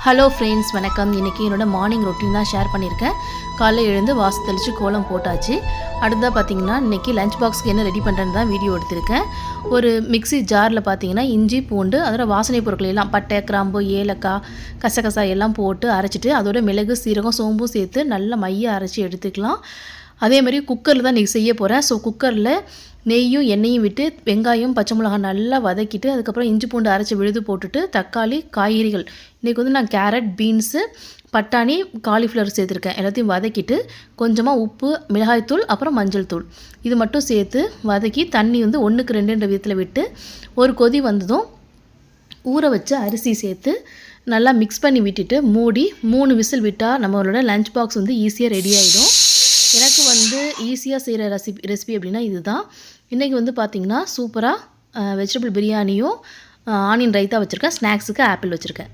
Hello friends, வணக்கம். இன்றைக்கி என்னோடய மார்னிங் ரொட்டீன் தான் ஷேர் பண்ணியிருக்கேன். காலைல எழுந்து வாசல் தெளித்து கோலம் போட்டாச்சு. அடுத்ததாக பார்த்தீங்கன்னா இன்றைக்கி லஞ்ச் பாக்ஸ்க்கு என்ன ரெடி பண்ணுறேன்னு தான் வீடியோ எடுத்திருக்கேன். ஒரு மிக்ஸி ஜாரில் பார்த்தீங்கன்னா இஞ்சி, பூண்டு, அதோட வாசனை பொருட்கள் எல்லாம் பட்டை, கிராம்பு, ஏலக்காய், கசகசா எல்லாம் போட்டு அரைச்சிட்டு அதோட மிளகு, சீரகம், சோம்பும் சேர்த்து நல்லா மைய அரைச்சி எடுத்துக்கலாம். அதே மாதிரி குக்கரில் தான் இன்றைக்கி செய்ய போகிறேன். ஸோ குக்கரில் நெய்யும் எண்ணெயும் விட்டு வெங்காயம், பச்சை மிளகாய் நல்லா வதக்கிட்டு அதுக்கப்புறம் இஞ்சி பூண்டு அரைச்சி விழுது போட்டுட்டு தக்காளி, காய்கறிகள் இன்றைக்கி வந்து நான் கேரட், பீன்ஸு, பட்டாணி, காலிஃப்ளவர் சேர்த்துருக்கேன். எல்லாத்தையும் வதக்கிட்டு கொஞ்சமாக உப்பு, மிளகாய்த்தூள், அப்புறம் மஞ்சள் தூள் இது மட்டும் சேர்த்து வதக்கி தண்ணி வந்து 1க்கு 2 விதத்தில் விட்டு ஒரு கொதி வந்ததும் ஊற வச்ச அரிசி சேர்த்து நல்லா மிக்ஸ் பண்ணி விட்டுட்டு மூடி 3 விசில் விட்டால் நம்மளோட லஞ்ச் பாக்ஸ் வந்து ஈஸியாக ரெடி ஆகிடும். எனக்கு வந்து ஈஸியாக செய்கிற ரெசிபி அப்படின்னா இதுதான். இன்றைக்கி வந்து பார்த்திங்கன்னா சூப்பராக வெஜிடபிள் பிரியாணியும் ஆனியன் ரைத்தா வச்சுருக்கேன். ஸ்நாக்ஸுக்கு ஆப்பிள் வச்சுருக்கேன்.